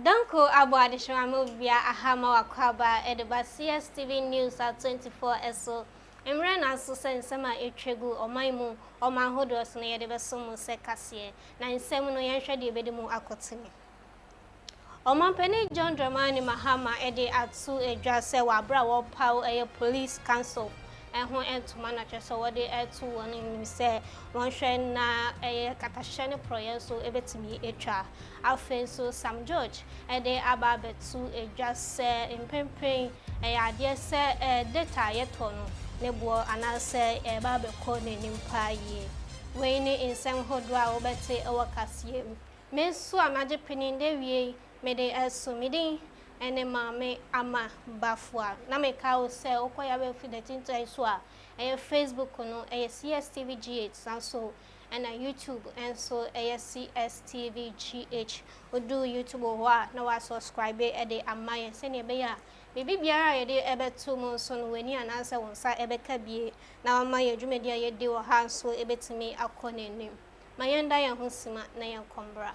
Danko abo adishiramu bia ahama wakwaba edeba Cstv News at 24 eso. Emre na so sensema etwegu omanmu omanhodos na yede besomu se kase na nsem no yenhwe de ebedimu akotene. Omanpeni John Dramani Mahama ede atu edwa se wabra wo paw police council ho entuma na twese wode etu woni nim se wonhwe na katahye ne proye so ebetimi etwa afen so Sam George ede ababetu edwa se impempen ade se data yeto no ne bo anase babekọ nenim paaye we ni insem hodo a obete ewakase mesu amaje pininde wie mede asumidi ene mame ama bafua na meka o se okoya be fi the tinta so a Facebook no Cstv GH sanso and YouTube and so Cstv GH odu YouTube ho a na wa subscribe e de amaye se ne be ya bibi biara ye de ebeto mo so no wani anansa wonsa ebeka bie na amaye dwumedi a ye de wo ha so ebetimi akonenim mayenda ya hosima na ya kombra.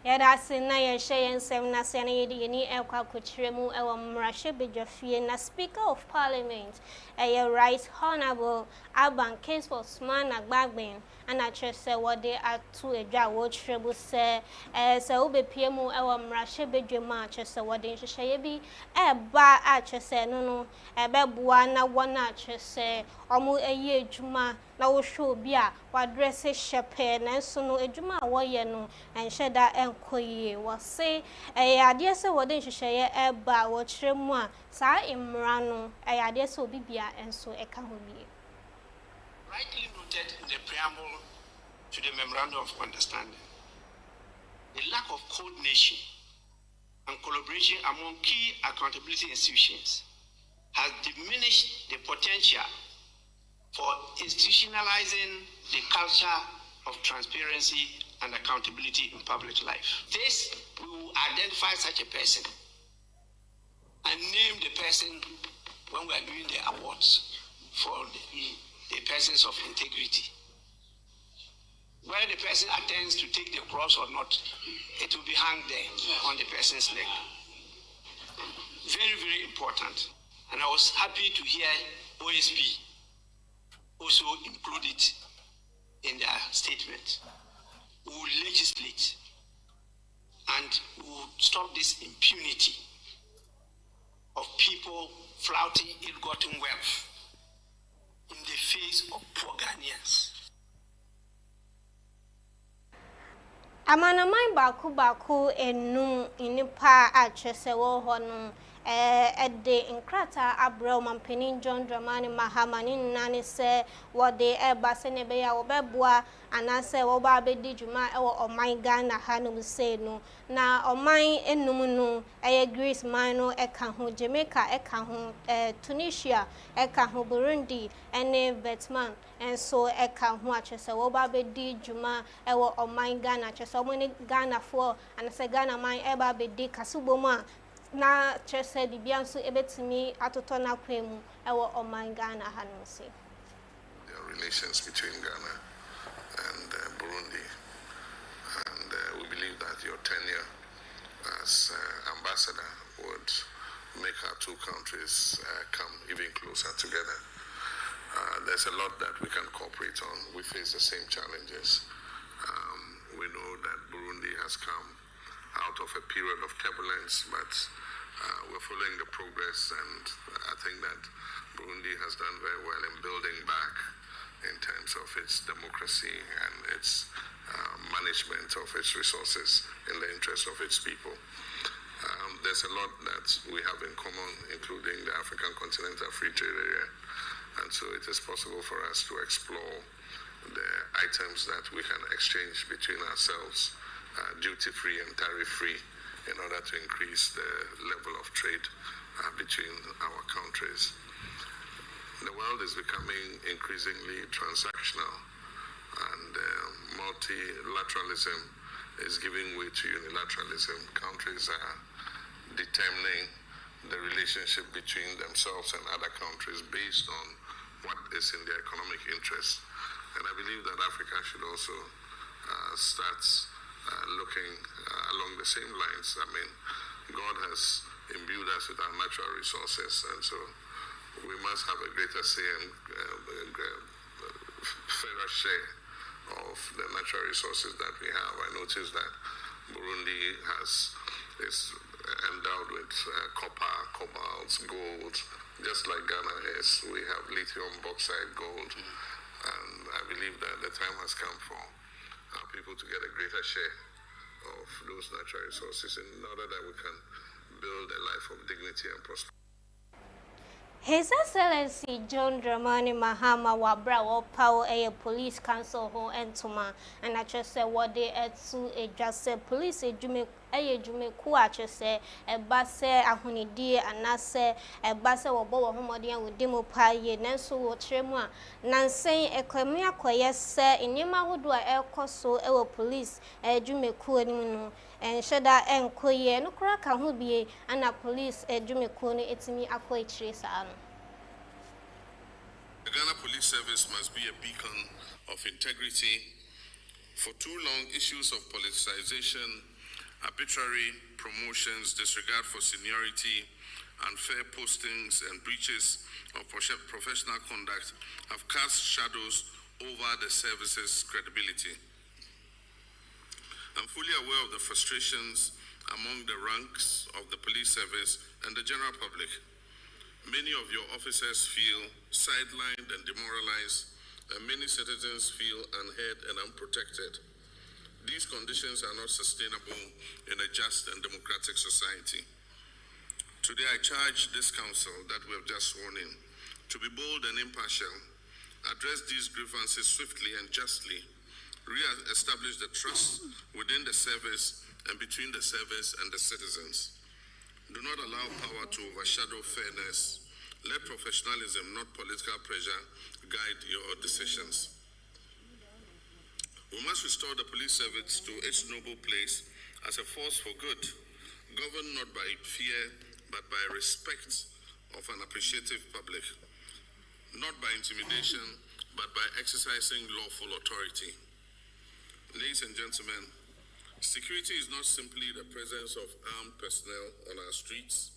Yadasi na yeshe yensem na sena yedi yeni ekwa kuchiremu ewa mrashe bejafie na Speaker of Parliament Right Honorable Aban Case for Sman Agbagben and achese wode atu edwa wo chrebu se ube piemu ewa mrashe bejema achese wode nhyehyeye bi eba achese no ebeboa na wona achese omu eye adwuma na wo hwe obi a wa dress shepe na so no adwuma a wo ye no enhyeda enkoye wo se ade se wode nhyehyeye eba wo chiremu a saa imra no ade se obi bia enso eka ho bi. Rightly noted in the preamble to the Memorandum of Understanding, the lack of coordination and collaboration among key accountability institutions has diminished the potential for institutionalizing the culture of transparency and accountability in public life. This, we will identify such a person and name the person when we are doing the awards for the persons of integrity. Whether the person attends to take the cross or not, it will be hung there on the person's leg. Very, very important. And I was happy to hear OSP also include it in their statement. We will legislate and we will stop this impunity of people flouting ill-gotten wealth in the face of poor Ghanaians. Amanaman baku enum inipa achese wo hono ede nkrata abro mampeni John Dramani Mahama ni nane se wode eba se ne be ya wo beboa anase wo ba bedi dwuma e wo oman Ghana hanum se no na oman enum no Greece man no eka ho Jamaica eka ho Tunisia eka ho Burundi ene Vietnam enso eka ho achese wo ba bedi dwuma e wo oman Ghana achese wo ne Ghana fo anase Ghana man eba bedi kasuboma na chese bibia so ebetimi atoto na kwemu ewo oman Ghana hanose. There are relations between Ghana and Burundi, and we believe that your tenure as ambassador would make our two countries come even closer together. There's a lot that we can cooperate on. We face the same challenges. We know that Burundi has come out of a period of turbulence, but we're following the progress, and I think that Burundi has done very well in building back in terms of its democracy and its management of its resources in the interest of its people. There's a lot that we have in common, including the African Continental Free Trade Area, and so it is possible for us to explore the items that we can exchange between ourselves, duty-free and tariff-free, in order to increase the level of trade between our countries. The world is becoming increasingly transactional, and multilateralism is giving way to unilateralism. Countries are determining the relationship between themselves and other countries based on what is in their economic interest. And I believe that Africa should also start looking along the same lines. I mean, God has imbued us with our natural resources, and so we must have a greater say and fairer share of the natural resources that we have. I noticed that Burundi is endowed with copper, cobalt, gold, just like Ghana is. We have lithium, bauxite, gold, and I believe that the time has come for people to get a greater share of those natural resources in order that we can build a life of dignity and prosperity. His Excellency John Dramani Mahama Wabra Power a police council ho entoma and I just said what they to a just say police a jume ku a just say a basse ahunidi and I say a basse or bow homodian with demo pie nanso wo tremwa nansen a clemia quay say in yama who do I so our police a jume ku no and shada and koye no crack and who be and a police a jume ku no it's me a quay trace. The Ghana Police Service must be a beacon of integrity. For too long, issues of politicization, arbitrary promotions, disregard for seniority, unfair postings, and breaches of professional conduct have cast shadows over the service's credibility. I'm fully aware of the frustrations among the ranks of the police service and the general public. Many of your officers feel sidelined and demoralized, and many citizens feel unheard and unprotected. These conditions are not sustainable in a just and democratic society. Today I charge this council that we have just sworn in to be bold and impartial, address these grievances swiftly and justly, re-establish the trust within the service and between the service and the citizens. Do not allow power to overshadow fairness. Let professionalism, not political pressure, guide your decisions. We must restore the police service to its noble place as a force for good, governed not by fear, but by respect of an appreciative public, not by intimidation, but by exercising lawful authority. Ladies and gentlemen, security is not simply the presence of armed personnel on our streets.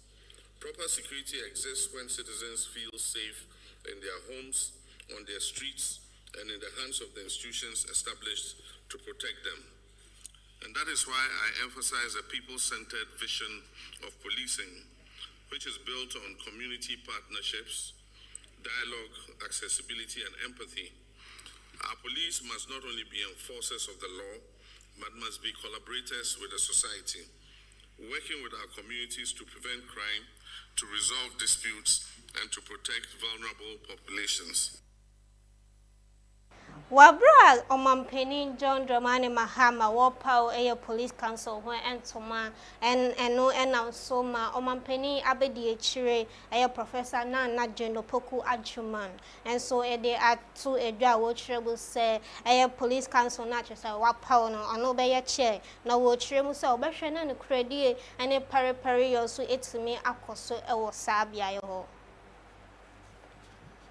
Proper security exists when citizens feel safe in their homes, on their streets, and in the hands of the institutions established to protect them. And that is why I emphasize a people-centered vision of policing, which is built on community partnerships, dialogue, accessibility, and empathy. Our police must not only be enforcers of the law, but must be collaborators with the society, working with our communities to prevent crime, to resolve disputes, and to protect vulnerable populations. Wabra Omampeni John Dramani Mahama Wapao a police council when entoma and no so ma Omampeni Abedi Chire a professor na General Poku Adjuman and so they are to a draw which will say a police council not just a wapao no be a chair no watch remusa obeshan and credit and a pari also it's me akoso e was sabia yo.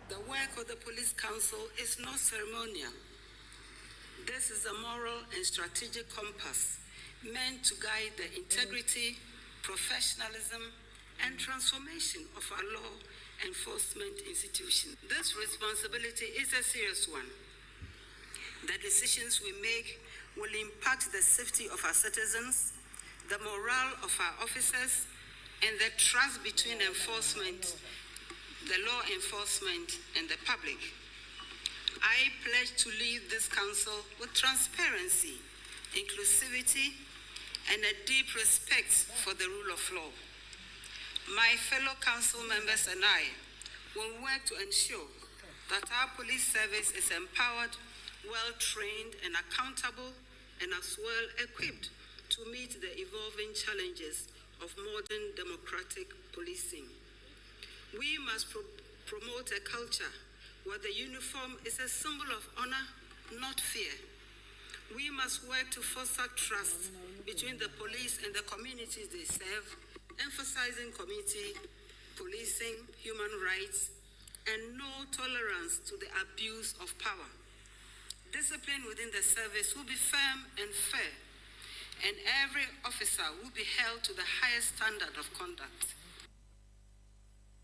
The work of the Police Council is not ceremonial. This is a moral and strategic compass meant to guide the integrity, professionalism, and transformation of our law enforcement institutions. This responsibility is a serious one. The decisions we make will impact the safety of our citizens, the morale of our officers, and the trust between the law enforcement and the public. I pledge to lead this council with transparency, inclusivity, and a deep respect for the rule of law. My fellow council members and I will work to ensure that our police service is empowered, well-trained, and accountable, and as well equipped to meet the evolving challenges of modern democratic policing. We must promote a culture where the uniform is a symbol of honor, not fear. We must work to foster trust between the police and the communities they serve, emphasizing community policing, human rights, and no tolerance to the abuse of power. Discipline within the service will be firm and fair, and every officer will be held to the highest standard of conduct.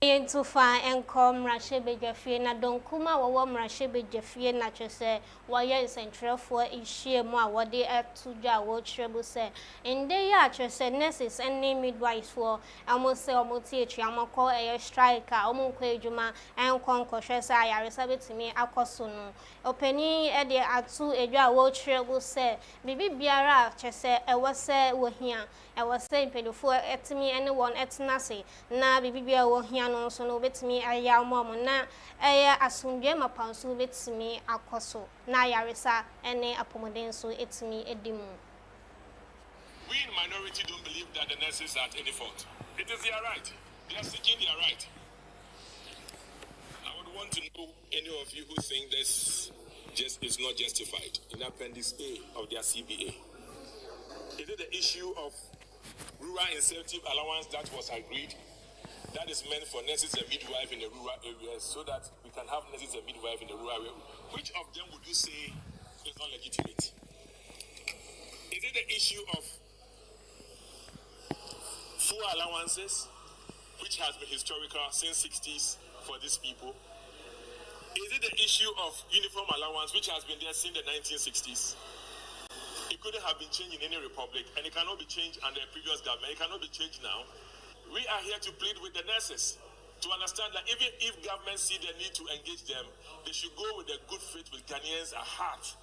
Into fine and come Rashebe Jeffy na donkuma wa Rashebe Jeffy na chese waya central for ishie mo awode etuja wo treble say in dey ya chese nurses and midwives for almost say omoti echi amako e striker omunko ejuma en konkohwe say ayaresa betimi akoso no opani e de atu edwa wo treble say bibi biara chese e wo say wo hia e wo say pedofo etimi ene won etnase na bibi bia wo hia no so no betimi aya mom na eye asundwe mapanso betimi akoso na yaresa ene apomoden so etimi edimu. We in minority don't believe that the nurses are at any fault. It is their right. They are seeking their right. I would want to know any of you who think this just is not justified in Appendix A of their CBA. Is it the issue of rural incentive allowance that was agreed? That is meant for nurses and midwives in the rural areas so that we can have nurses and midwives in the rural area. Which of them would you say is not legitimate? Is it the issue of fuel allowances, which has been historical since 60s for these people? Is it the issue of uniform allowance, which has been there since the 1960s? It couldn't have been changed in any republic, and it cannot be changed under a previous government. It cannot be changed now. We are here to plead with the nurses to understand that even if governments see the need to engage them, they should go with the good faith with Ghanaians at heart.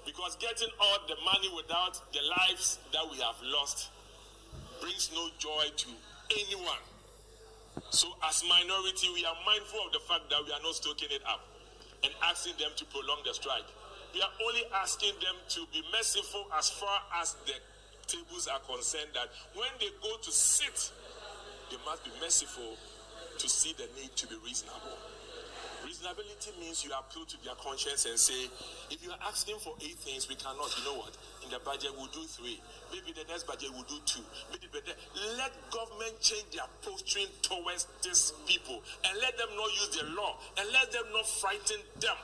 Because getting all the money without the lives that we have lost brings no joy to anyone. So as minority, we are mindful of the fact that we are not stoking it up and asking them to prolong the strike. We are only asking them to be merciful as far as the tables are concerned, that when they go to sit, they must be merciful to see the need to be reasonable. Reasonability means you appeal to their conscience and say, if you are asking for 8 things, we cannot. You know what? In the budget, we'll do 3. Maybe the next budget, we'll do 2. Let government change their posturing towards these people and let them not use the law and let them not frighten them.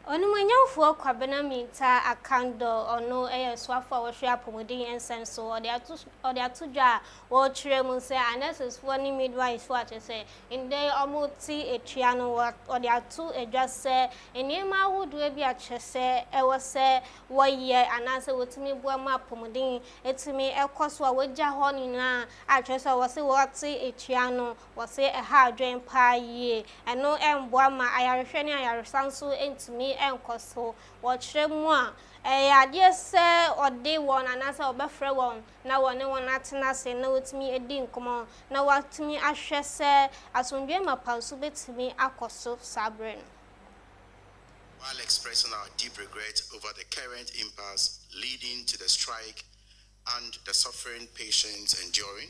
Onumanyafo kwabena minta akando ono swafo wo hwe apomodin ensenso ode atudwa wo kire mu se anesses fo ni midwives fo atese inde omoti etua no ode atu edwa se enima hudu e bi achese ewo se woye anase wotimi bua ma apomodin etimi ekoso a wogya ho ni na achese wo se woti etua no wo se eha adwen pa yie eno emboa ma ayarehwe ni ayaresanso entimi enkoso watchre mu a ade se ode won anase obefre won na won atena se na wotimi edi nkomo na watimi ahwe se asondwe mapanso betimi akoso sabren. While expressing our deep regret over the current impasse leading to the strike and the suffering patients enduring,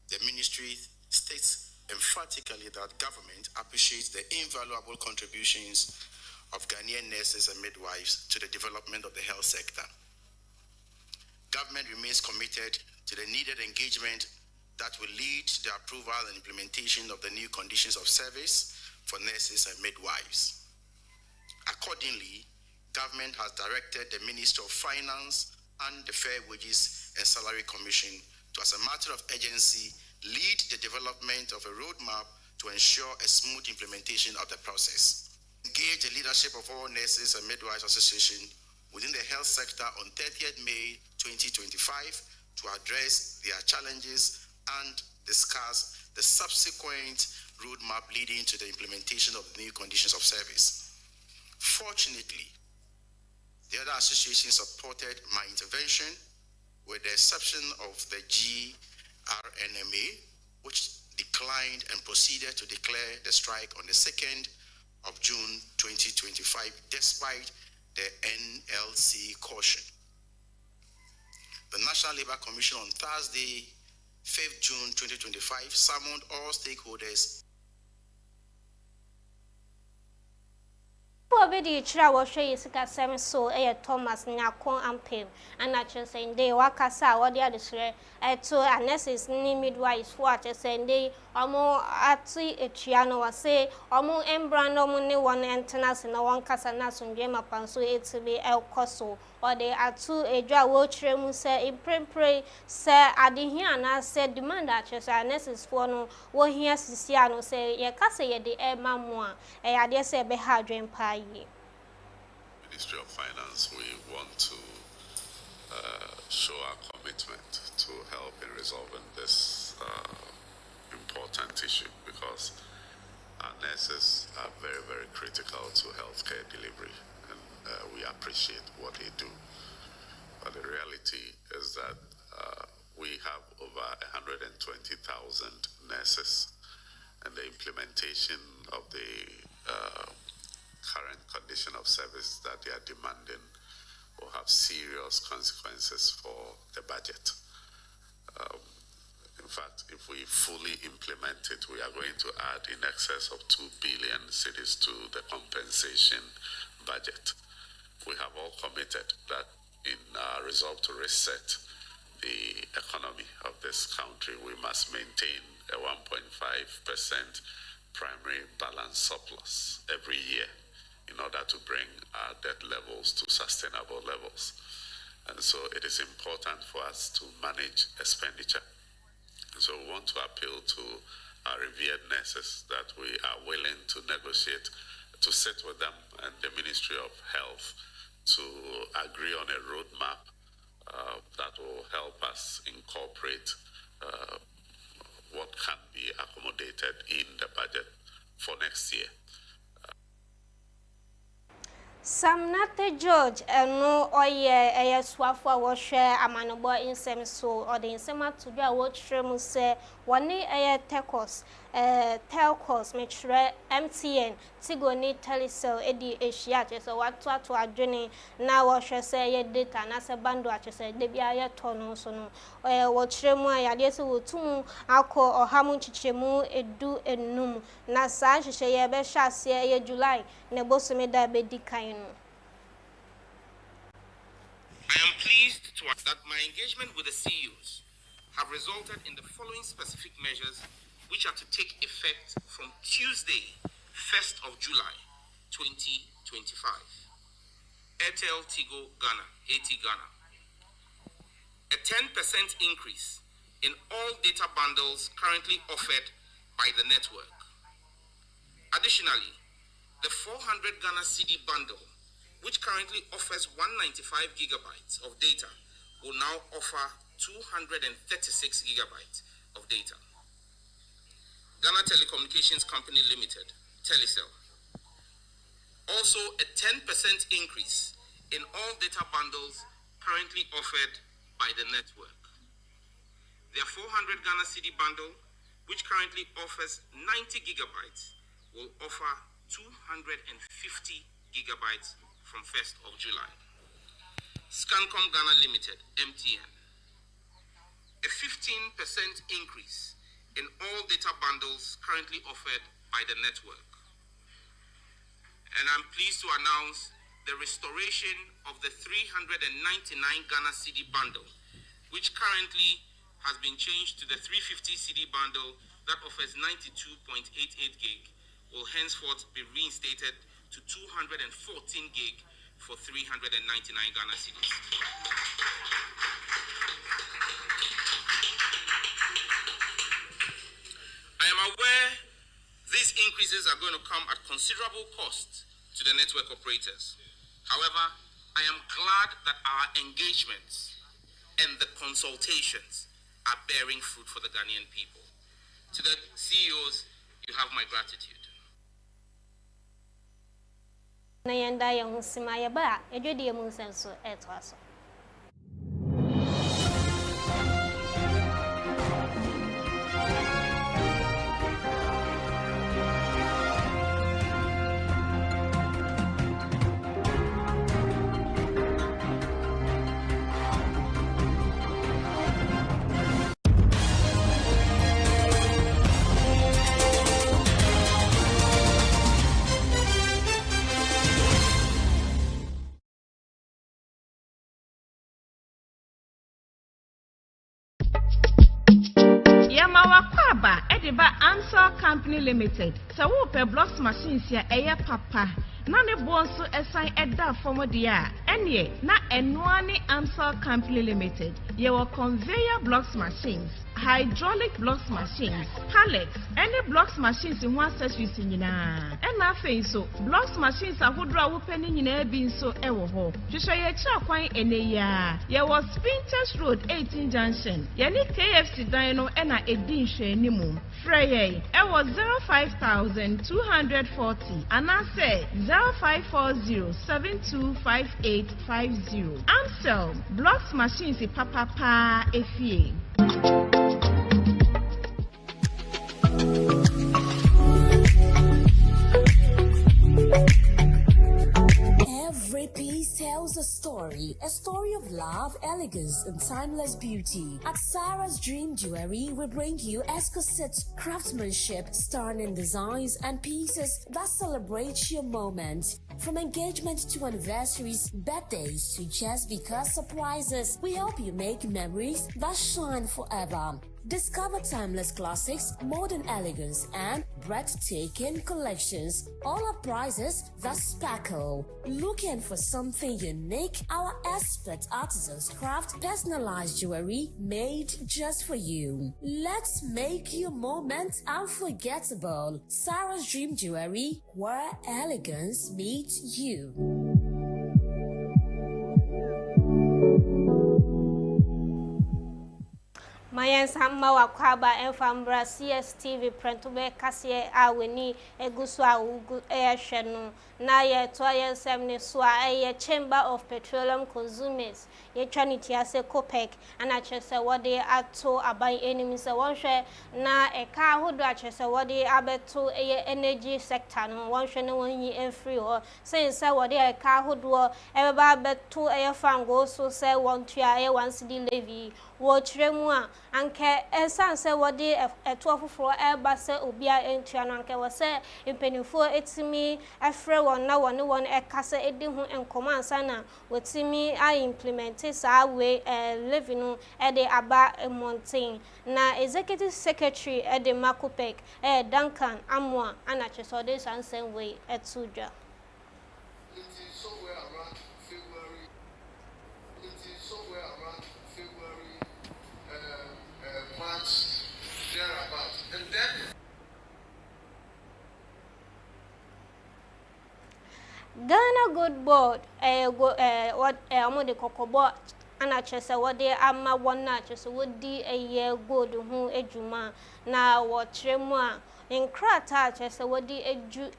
the ministry states emphatically that government appreciates the invaluable contributions of Ghanaian nurses and midwives to the development of the health sector. Government remains committed to the needed engagement that will lead to the approval and implementation of the new conditions of service for nurses and midwives. Accordingly, government has directed the Minister of Finance and the Fair Wages and Salary Commission to, as a matter of urgency, lead the development of a roadmap to ensure a smooth implementation of the process. Engage the leadership of all Nurses and Midwives Association within the health sector on 30th May 2025 to address their challenges and discuss the subsequent roadmap leading to the implementation of the new conditions of service. Fortunately, the other associations supported my intervention, with the exception of the GRNMA, which declined and proceeded to declare the strike on the 2nd of June 2025, despite the NLC caution. The National Labour Commission on Thursday, 5th June 2025, summoned all stakeholders. Obedi chira wo hwe yisika sem so Thomas Nyakon Ampem and actually saying they wakasa what the adisre to anesthesis ni midwives for actually saying they omo ati etua no wase omo embra no mo ne won entenas na won kasa na sonje mapanso etbe elkoso or they atu edwa wo chire mu se imprempre se adehia na se demand actually say anesthesis for no wo hia sisia no say ye kasa ye de e mamu a ade se be ha adwen pa yi. Ministry of Finance, we want to show our commitment to help in resolving this important issue, because our nurses are very, very critical to healthcare delivery, and we appreciate what they do. But the reality is that we have over 120,000 nurses, and the implementation of the current condition of service that they are demanding will have serious consequences for the budget. In fact, if we fully implement it, we are going to add in excess of 2 billion cedis to the compensation budget. We have all committed that in our resolve to reset the economy of this country, we must maintain a 1.5% primary balance surplus every year in order to bring our debt levels to sustainable levels. And so it is important for us to manage expenditure. And so we want to appeal to our revered nurses that we are willing to negotiate, to sit with them and the Ministry of Health to agree on a roadmap that will help us incorporate what can be accommodated in the budget for next year. Samnate George no oye swafo wo hwe amanobo insem so or the insema to do a watch mu se woni telcos metre MTN Tigo ni Telecel edi ehia che so watu adwene na wo hwe se ye data na se bando a che se de bia ye tono so no wo kire mu ayade se wotum akọ ohamu chichemu edu enum na sa hwehwe ye be hwa se ye July ne bosume da be dikan no. I am pleased to add that my engagement with the CEOs have resulted in the following specific measures, which are to take effect from Tuesday, 1st of July, 2025. Airtel Tigo Ghana, AT Ghana. A 10% increase in all data bundles currently offered by the network. Additionally, the 400 Ghana CD bundle, which currently offers 195 gigabytes of data, will now offer 236 gigabytes of data. Ghana Telecommunications Company Limited, Telecel. Also a 10% increase in all data bundles currently offered by the network. Their 400 Ghana CD bundle, which currently offers 90 gigabytes, will offer 250 gigabytes from 1st of July. Scancom Ghana Limited, MTN. A 15% increase in all data bundles currently offered by the network. And I'm pleased to announce the restoration of the 399 Ghana CD bundle, which currently has been changed to the 350 CD bundle that offers 92.88 gig, will henceforth be reinstated to 214 gig for 399 Ghana cedis. I am aware these increases are going to come at considerable cost to the network operators. However, I am glad that our engagements and the consultations are bearing fruit for the Ghanaian people. To the CEOs, you have my gratitude. Na yenda ya husima ya ba edwedi ya munsenso etwaso. Yamawa Kwaba, Ediba Ansel Company Limited. So per blocks machines ya eya papa. Nane bonso assign eda formodia. Enye na Enwani Ansel Company Limited. Your conveyor blocks machines, hydraulic blocks machines, pallets, any blocks machines in one accessories in na. And nothing so blocks machines are who draw open in being so ewo. Just show your child quite in a year. Ye was Spinters Road 18 Junction. Ye KFC Dino and a dinshe nimu. Freye, it was 05,240 and I say 0540-725850. Amstel blocks machines in papa efie. Every piece tells a story of love, elegance, and timeless beauty. At Sarah's Dream Jewelry, we bring you exquisite craftsmanship, stunning designs, and pieces that celebrate your moment. From engagement to anniversaries, birthdays to just because surprises, we help you make memories that shine forever. Discover timeless classics, modern elegance, and breathtaking collections. All our prices that sparkle. Looking for something unique? Our expert artisans craft personalized jewelry made just for you. Let's make your moment unforgettable. Sarah's Dream Jewelry, where elegance meets you. Mayan Sama Wakwaba and Fambra Cstv Prentube Cassie Aweni Eguswa Ugu Air Shenu Naya Toya Semne Swa a Chamber of Petroleum Consumers ye Trinity as a copec and I just say what they are to abide enemies a one share na a car who dratches what they are to a energy sector no one share no 1 year and free or saying say what they are car who do ever bet to a fan go so say 1 try 1 city levy watch remua anke esan se wode eto afoforo eba se obia entua no anke wo se impenifo etimi afre won na won ekasa edi hu enkomo ansa na wetimi a implement sa we living no e de aba mountain na executive secretary e de Makopek Duncan Amwa ana chesode sansen we etudwa Ghana Good Board what amode kokobo ana chese wode ama wona chese wodi eye good hu ejuma na wo tremu a nkrata chese wodi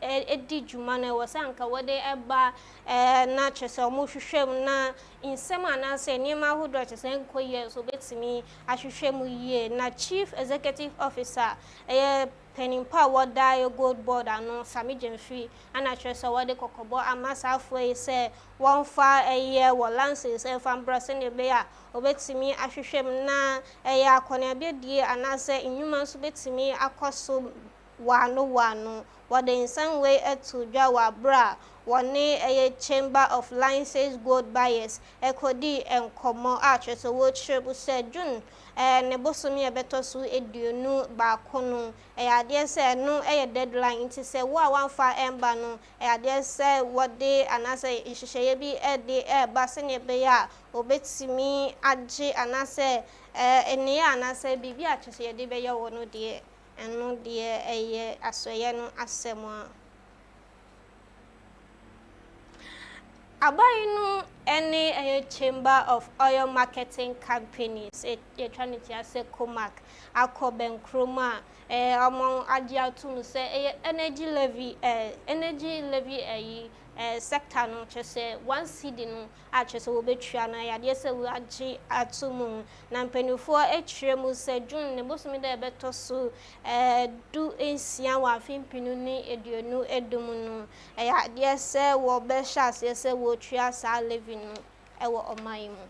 edi juma na wosanka wode eba na chese omo hwehwem na insem anase niema hodo chese nkoye so betimi ahwehwem yie na chief executive officer Penimpa wada Gold Board ano Sami Jemfi ana chese wode kokobo amasafo say one fa a year wo lances e fambra se ne be a obetimi ahwehwem na akone abedie anase enwuma so betimi akoso wano wode insan way to dwa wa bra wone Chamber of Licenses Gold Buyers ekodi enkomo a chese wo chirebu se June ne bosomi ebeto so eduonu ba kono ade se no deadline nti se wo a wanfa emba no ade se wode anase ihyehyeye bi de ba se ne be ya obetimi age anase ene anase bibi a chese ye de be ye wono de eno de asoye no asemo Abayinu any Chamber of Oil Marketing Companies a trinity as a comac akoben chroma among agiatum say energy levy sector no chese one cedi no a chese wo betwa na ya de se wo agi atumu na mpanifo atwiremu se June ne bosumi da beto so du ensia wa fimpinu ni eduonu edumu no ya de se wo be shas ye se wo twa sa living no e wo oman mu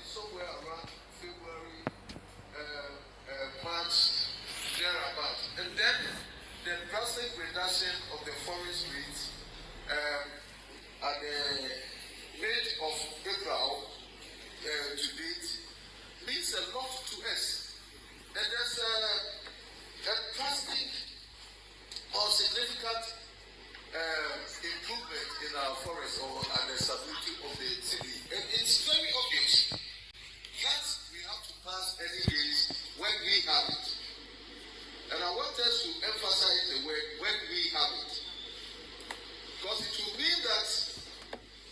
somewhere around February March thereabouts and then the drastic reduction of the forest rates at the mid of April to date means a lot to us And there's a drastic or significant improvement in our forest or the stability of the city. And it's very obvious that we have to pass any days when we have it. And I want us to emphasize the word when we have it. Because it will mean that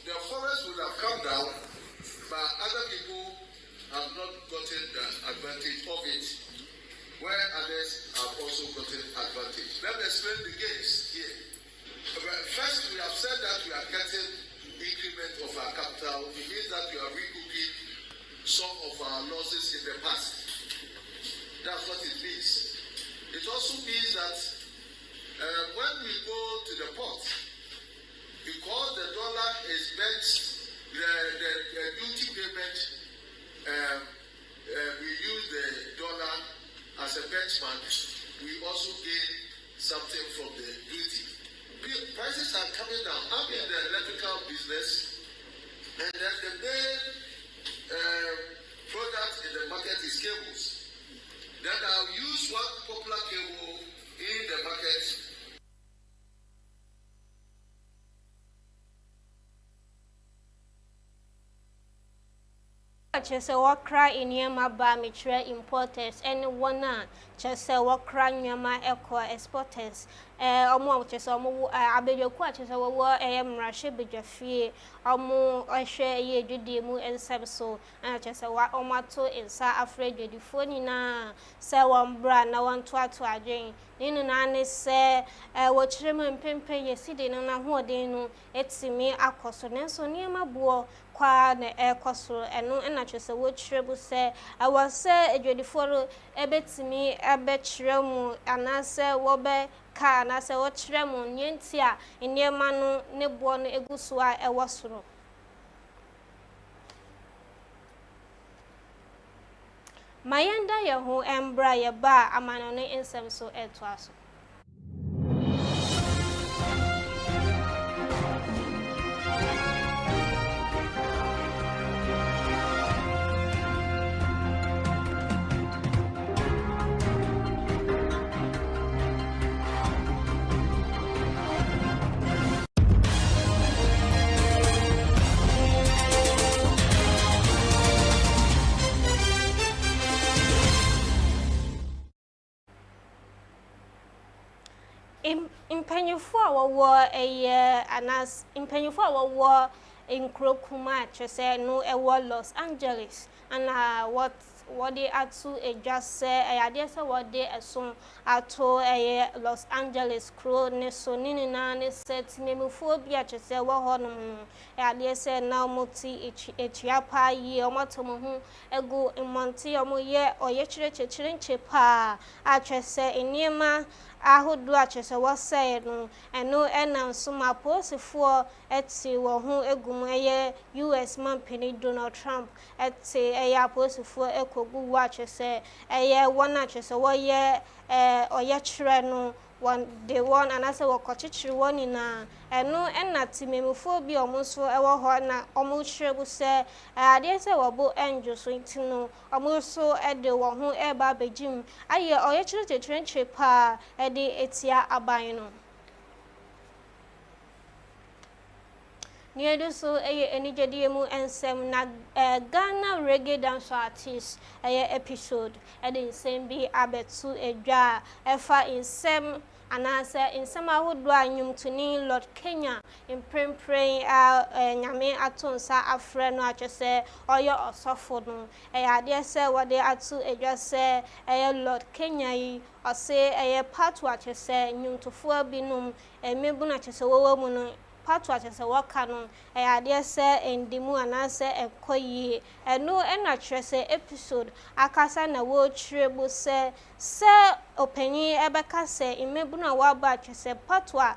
the forest would have come down, but other people have not gotten the advantage of it, where others have also gotten advantage. Let me explain the case here. First, we have said that we are getting increment of our capital. It means that we are recouping some of our losses in the past. That's what it means. It also means that when we go to the port, because the dollar is meant, the duty payment, we use the dollar as a benchmark, we also gain something from the duty. Prices are coming down. I'm in the electrical business, and then the main product in the market is cables. Then I'll use one popular cable in the market. Chese wakra inyama ba metre importers any one chese wakra nyama ekwa exporters omo chese omo abedwaku chese wo mrahye bedwafie omo ohwe ye dwudie mu ensem so chese wa omato insa afra dwudifo nyina se wombra na wonto ato adwen ninu na ne se wo kirem mpempe yeside no na hoden no etimi akoso nenso niema buo kwa na ekosoro eno na chese wo kirebu se awase edwudifo ebetimi ebekiremu anase wo be ka na se wo kiremu nyenti a niema no ne buo no eguso a ewosoro mayenda ye ho embra ye ba amano ne ensem so eto aso impanyufo a wowo anas impanyufo a wowo inkrokuma chese no ewo Los Angeles and what they atu just say ade say what they aso ato Los Angeles crow ne so nini na ne set nemufo bia chese wo honom ade say na moti echiapa yi omotomo hu egu monti omoye oye chire nchepa a chese eniema ahodo a chese wo say no eno enanso ma posifo eti wo hu egum US man penny Donald Trump eti posifo ekogu wa chese wona chese wo ye oye chire no one day one and I say wo kochichiri woni na eno enati memufo bi omunso ewo ho na omuchirebu se ade se wo bo enjo so ntino omunso ede wo ho eba bejim aye oye chire pa ede etia aban no Niedu so enijedi mu ensem na Ghana reggae dance artist episode ede nsem bi abetu edwa efa nsem anase nsem ahodo anyum tuni Lord Kenya imprempren nyame atonsa afre no atwese oyo osofo no ade se wode atu edwa se Lord Kenya yi ose part wa atwese nyumtofo abinum mebu na atwese wowo mu no patu atese waka no ade se endimu anase ekoyi eno ena trese episode akasa na wo chirebu se openyi ebeka se imebu na waba atese patu a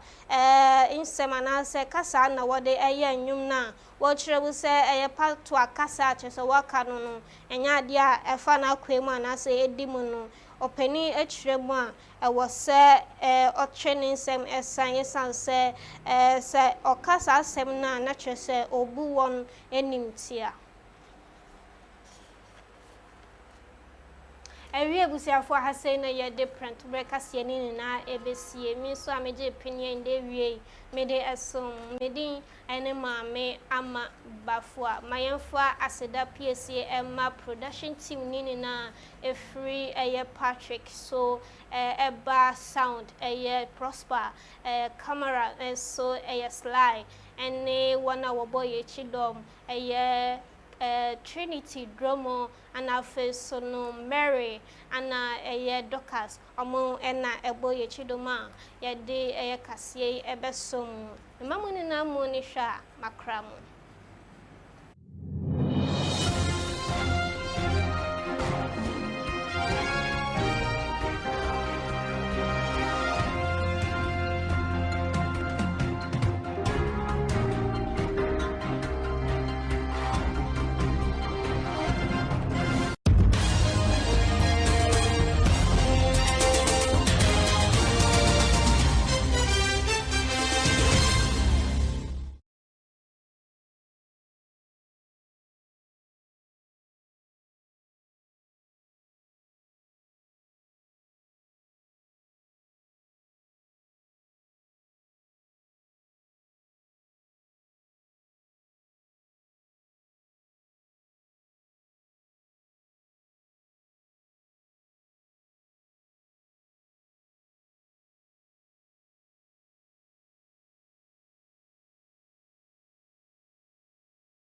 insema anase kasa na wode nyum na wo chirebu se patu akasa atese waka no enya ade a efa na kwemu anase edimu no openi echiremu a ewose training sem esan se okasa sem na chese obu won enimtia Ewie busiafo ha say na ye different breakfast ye ni na ebesie mi so ameje opinion de wie me de esom me din ene maame ama bafo a mayemfo aseda PSA Emma production team ni na free Patrick so eba sound Prosper camera so Sly ene wana wo boy chidom Trinity Dromo and so no Mary and Docas omo ena ebo ye chidoma ye de kasie ebesom mamuni na monisha makramo